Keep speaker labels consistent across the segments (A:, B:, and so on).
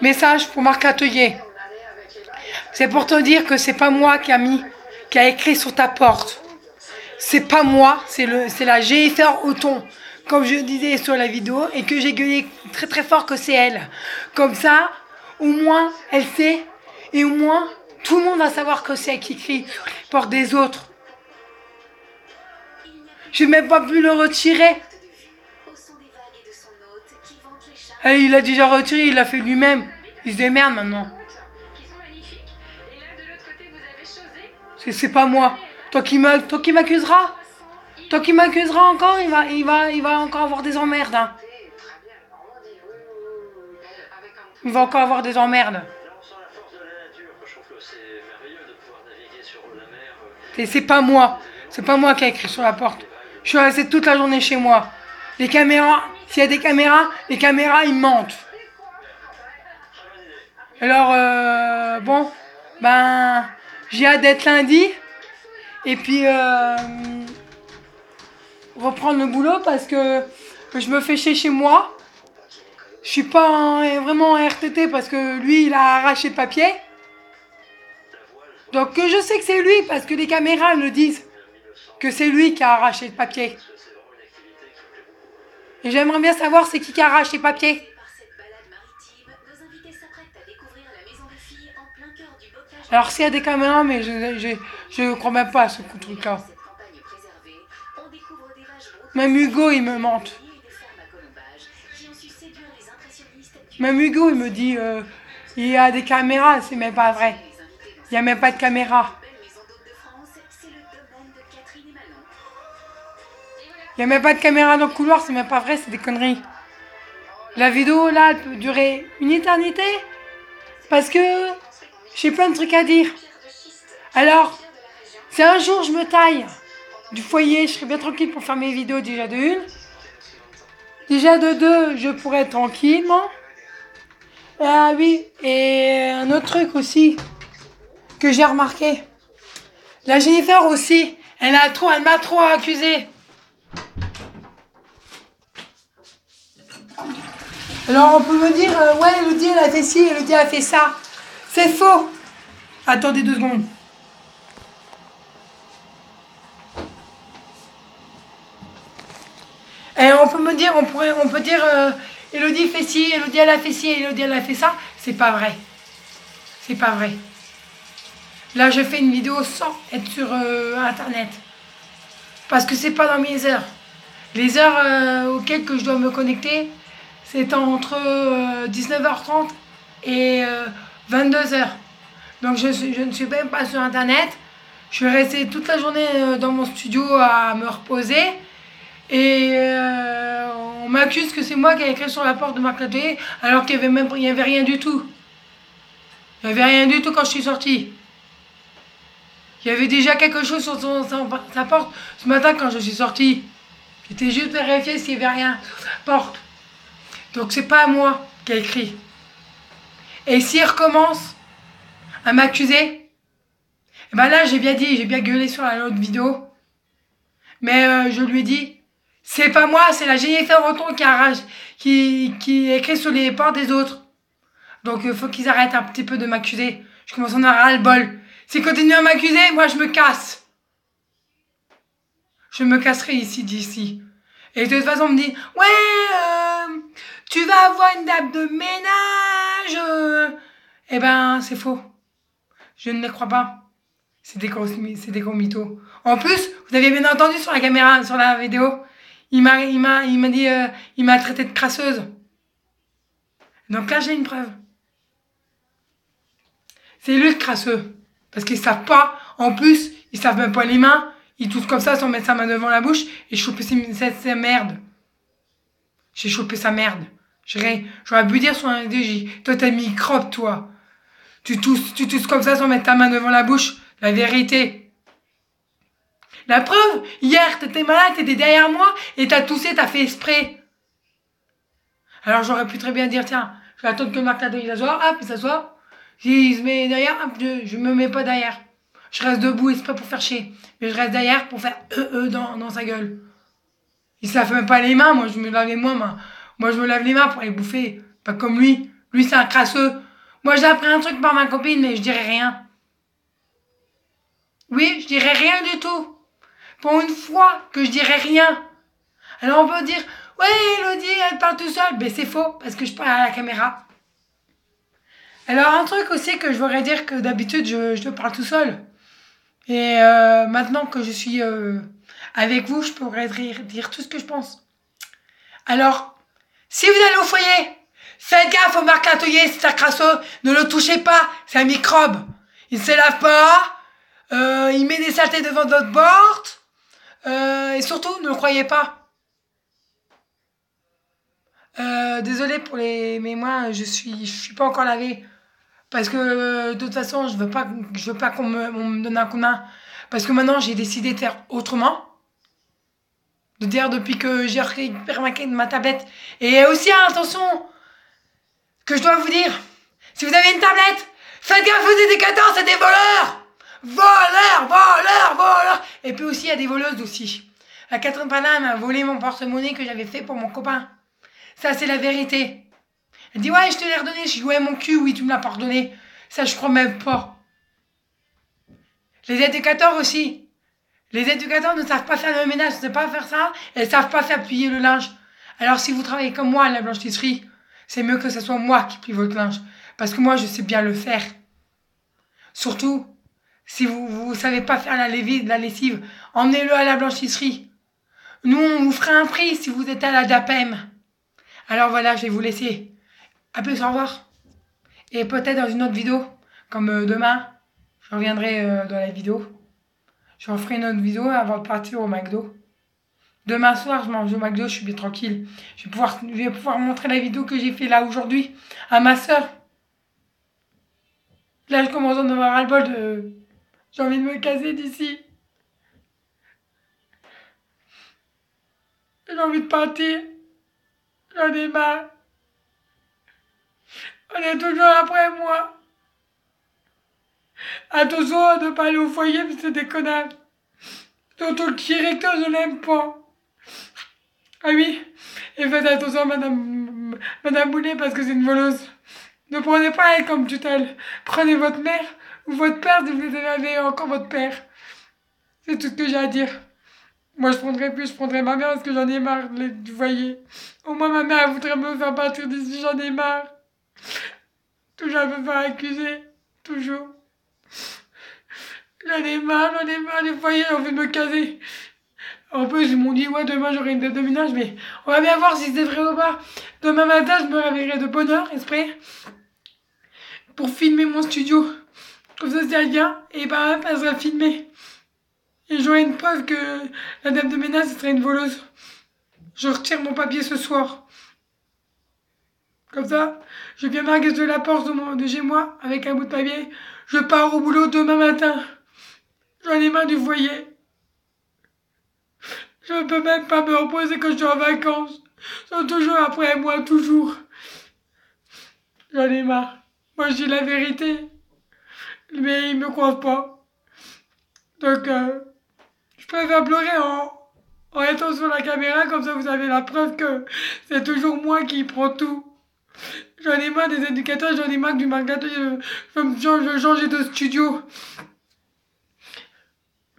A: Message pour Marc Atelier. C'est pour te dire que c'est pas moi qui a écrit sur ta porte. C'est pas moi, c'est la Jennifer Auton, comme je disais sur la vidéo, et que j'ai gueulé très très fort que c'est elle. Comme ça, au moins, elle sait, et au moins, tout le monde va savoir que c'est elle qui crie sur les portes des autres. J'ai même pas pu le retirer. Et il a déjà retiré, il l'a fait lui-même. Il se démerde maintenant. C'est pas moi. Toi qui m'accuseras. Toi qui m'accuseras encore, il va encore avoir des emmerdes. Hein. Il va encore avoir des emmerdes. Et c'est pas moi. C'est pas moi qui ai écrit sur la porte. Je suis resté toute la journée chez moi. Les caméras, s'il y a des caméras, les caméras, ils mentent. Alors, bon, ben, j'ai hâte d'être lundi. Et puis, reprendre le boulot parce que je me fais chier chez moi. Je suis pas vraiment en RTT parce que lui, il a arraché le papier. Donc, je sais que c'est lui parce que les caméras le disent. Que c'est lui qui a arraché le papier. Et j'aimerais bien savoir c'est qui a arraché les papiers. Alors s'il y a des caméras, mais je crois même pas à ce truc-là. Même Hugo, il me mente. Même Hugo, il me dit il y a des caméras, c'est même pas vrai. Il n'y a même pas de caméra. Il n'y a même pas de caméra dans le couloir, c'est même pas vrai, c'est des conneries. La vidéo, là, elle peut durer une éternité. Parce que j'ai plein de trucs à dire. Alors, si un jour je me taille du foyer, je serai bien tranquille pour faire mes vidéos déjà de une. Déjà de deux, je pourrais être tranquillement. Ah oui, et un autre truc aussi que j'ai remarqué. La Jennifer aussi, elle m'a trop accusé. Alors on peut me dire, ouais, Elodie elle a fait ci, Elodie elle a fait ça. C'est faux. Attendez 2 secondes. Et on peut me dire, on peut dire, Elodie fait ci, Elodie elle a fait ci, Elodie elle a fait ça. C'est pas vrai. C'est pas vrai. Là je fais une vidéo sans être sur internet. Parce que c'est pas dans mes heures. Les heures auxquelles que je dois me connecter, c'est entre 19h30 et 22h. Donc je ne suis même pas sur internet. Je suis restée toute la journée dans mon studio à me reposer. Et on m'accuse que c'est moi qui ai écrit sur la porte de Marc Atelier alors qu'il y avait rien du tout. Il n'y avait rien du tout quand je suis sortie. Il y avait déjà quelque chose sur sa porte ce matin quand je suis sortie. J'étais juste vérifier s'il n'y avait rien sur sa porte. Donc c'est pas moi qui ai écrit. Et s'il recommence à m'accuser, et ben là j'ai bien dit, j'ai bien gueulé sur la autre vidéo. Mais je lui ai dit, c'est pas moi, c'est la Jennifer Auton qui écrit sur les portes des autres. Donc il faut qu'ils arrêtent un petit peu de m'accuser. Je commence à en avoir ras-le-bol. S'ils continuent à m'accuser, moi je me casse. Je me casserai d'ici. Et de toute façon on me dit, ouais, tu vas avoir une dame de ménage. Eh ben c'est faux. Je ne les crois pas. C'est des gros mythos. En plus, vous avez bien entendu sur la caméra, sur la vidéo, il m'a dit, il m'a traité de crasseuse. Donc là, j'ai une preuve. C'est lui le crasseux. Parce qu'ils savent pas. En plus, ils savent même pas les mains. Ils toussent comme ça sans mettre sa main devant la bouche et choper sa merde. J'ai chopé sa merde. J'aurais pu dire sur un DJ. Toi, t'as microbe, toi. Tu tousses comme ça sans mettre ta main devant la bouche. La vérité. La preuve, hier, t'étais malade, t'étais derrière moi, et t'as toussé, t'as fait exprès. Alors j'aurais pu très bien dire, tiens, je vais attendre que Marc Atelier s'assoie, hop, il s'assoit. Il se met derrière, hop, je me mets pas derrière. Je reste debout exprès pour faire chier. Mais je reste derrière pour faire dans sa gueule. Il se lave même pas les mains, moi je me lave les mains, moi je me lave les mains pour aller bouffer. Pas comme lui. Lui, c'est un crasseux. Moi, j'ai appris un truc par ma copine, mais je dirais rien. Oui, je dirais rien du tout. Pour une fois que je dirais rien. Alors on peut dire, ouais, Elodie, elle parle tout seule. Mais c'est faux, parce que je parle à la caméra. Alors un truc aussi que je voudrais dire que d'habitude, je parle tout seul. Et maintenant que je suis avec vous, je pourrais dire tout ce que je pense. Alors, si vous allez au foyer, faites gaffe au marque-atelier, c'est un crasseux. Ne le touchez pas, c'est un microbe. Il ne se lave pas. Il met des saletés devant votre porte. Et surtout, ne le croyez pas. Désolée pour les... Mais moi, je suis pas encore lavée. Parce que de toute façon, je veux pas on me donne un coup de main. Parce que maintenant, j'ai décidé de faire autrement. De dire depuis que j'ai récupéré ma tablette. Et aussi, attention, que je dois vous dire, si vous avez une tablette, faites gaffe aux éducateurs, c'est des voleurs. Voleurs, voleurs, voleurs. Et puis aussi, il y a des voleuses aussi. La Catherine Pana m'a volé mon porte-monnaie que j'avais fait pour mon copain. Ça, c'est la vérité. Elle dit, ouais, je te l'ai redonné. Je dis, ouais, mon cul, oui, tu me l'as pardonné. Ça, je crois même pas. Les éducateurs aussi. Les éducateurs ne savent pas faire le ménage, ne savent pas faire ça, et ne savent pas faire plier le linge. Alors, si vous travaillez comme moi à la blanchisserie, c'est mieux que ce soit moi qui plie votre linge. Parce que moi, je sais bien le faire. Surtout, si vous savez pas faire la lessive, emmenez-le à la blanchisserie. Nous, on vous fera un prix si vous êtes à la DAPEM. Alors voilà, je vais vous laisser. À plus, au revoir. Et peut-être dans une autre vidéo, comme demain, je reviendrai dans la vidéo. Je referai une autre vidéo avant de partir au McDo. Demain soir, je mange au McDo, je suis bien tranquille. Je vais pouvoir montrer la vidéo que j'ai fait là aujourd'hui à ma soeur. Là, je commence à en avoir ras-le-bol de... J'ai envie de me caser d'ici. J'ai envie de partir. J'en ai marre. On est toujours après moi. Attention de ne pas aller au foyer parce que c'est des connards. Surtout le directeur, je l'aime pas. Ah oui, et faites attention à Madame Boulet parce que c'est une voleuse. Ne prenez pas elle comme tutelle. Prenez votre mère ou votre père si vous avez encore votre père. C'est tout ce que j'ai à dire. Moi je prendrai plus, je prendrai ma mère parce que j'en ai marre du foyer. Au moins ma mère elle voudrait me faire partir d'ici, j'en ai marre. Toujours à me faire accuser. Toujours. J'en ai marre, les foyers ont envie de me caser. En plus, ils m'ont dit, ouais, demain j'aurai une date de ménage, mais on va bien voir si c'est vrai ou pas. Demain matin, je me réveillerai de bonne heure, exprès, pour filmer mon studio. Comme ça, c'est bien, et ben, elle sera filmée. Et j'aurai une preuve que la dame de ménage, ce serait une voleuse. Je retire mon papier ce soir. Comme ça, je viens m'engager la porte de chez moi avec un bout de papier. Je pars au boulot demain matin. J'en ai marre du foyer. Je ne peux même pas me reposer quand je suis en vacances. Ils sont toujours après moi, toujours. J'en ai marre. Moi, je dis la vérité. Mais ils me croient pas. Donc, je préfère pleurer en étant sur la caméra. Comme ça, vous avez la preuve que c'est toujours moi qui prends tout. J'en ai marre des éducateurs, j'en ai marre du marketing. Je veux changer de studio.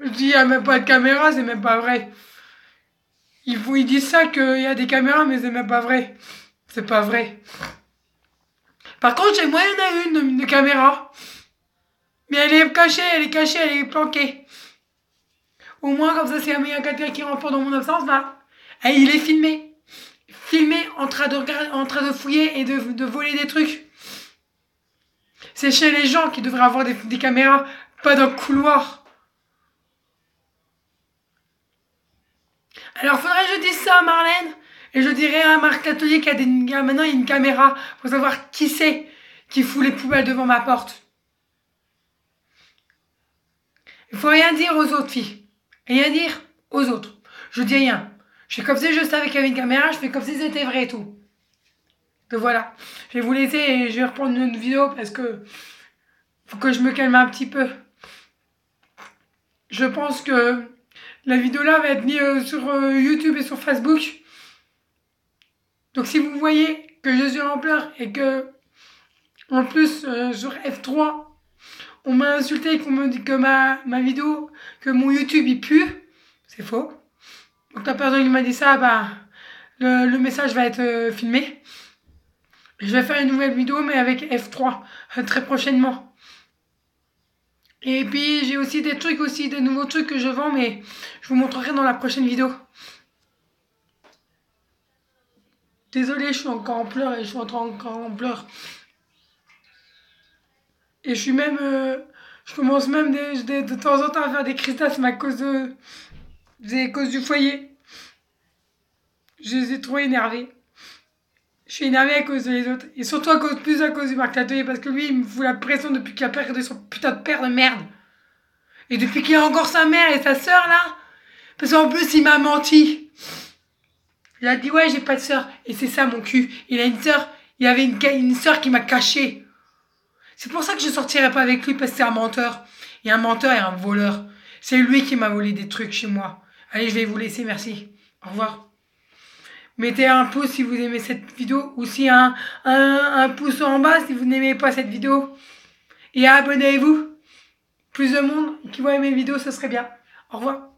A: Je dis, il n'y a même pas de caméra, c'est même pas vrai. Ils disent ça qu'il y a des caméras, mais c'est même pas vrai. C'est pas vrai. Par contre, chez moi, il y en a une caméra. Mais elle est cachée, elle est planquée. Au moins, comme ça, s'il y a quelqu'un qui rentre dans mon absence, bah, il est filmé. Filmé en train de fouiller et de voler des trucs. C'est chez les gens qui devraient avoir des caméras, pas dans le couloir. Alors, faudrait que je dise ça à Marlène. Et je dirais à Marc Atelier qu'il y a maintenant une caméra pour savoir qui c'est qui fout les poubelles devant ma porte. Il faut rien dire aux autres filles. Rien dire aux autres. Je dis rien. Je fais comme si je savais qu'il y avait une caméra, je fais comme si c'était vrai et tout. Donc voilà. Je vais vous laisser et je vais reprendre une autre vidéo parce que faut que je me calme un petit peu. Je pense que la vidéo là va être mise sur YouTube et sur Facebook. Donc si vous voyez que je suis en pleurs et que En plus, sur F3, on m'a insulté qu'on me dit que ma vidéo, que mon YouTube il pue. C'est faux. Donc la personne qui m'a dit ça, bah, le message va être filmé. Je vais faire une nouvelle vidéo, mais avec F3, très prochainement. Et puis, j'ai aussi des trucs aussi, des nouveaux trucs que je vends, mais je vous montrerai dans la prochaine vidéo. Désolée, je suis encore en pleurs et je suis encore en pleurs. Et je suis même... je commence même de temps en temps à faire des crises d'asthme à cause du foyer. Je les ai trop énervés. Je suis énervée à cause des autres. Et surtout plus à cause du Marc Latelier, parce que lui, il me fout la pression depuis qu'il a perdu son putain de père de merde. Et depuis qu'il a encore sa mère et sa sœur, là. Parce qu'en plus, il m'a menti. Il a dit, ouais, j'ai pas de sœur. Et c'est ça, mon cul. Il a une sœur. Il avait une sœur qui m'a caché. C'est pour ça que je sortirai pas avec lui, parce que c'est un menteur. Et un menteur et un voleur. C'est lui qui m'a volé des trucs chez moi. Allez, je vais vous laisser, merci. Au revoir. Mettez un pouce si vous aimez cette vidéo, ou si un pouce en bas si vous n'aimez pas cette vidéo. Et abonnez-vous. Plus de monde qui voit mes vidéos, ce serait bien. Au revoir.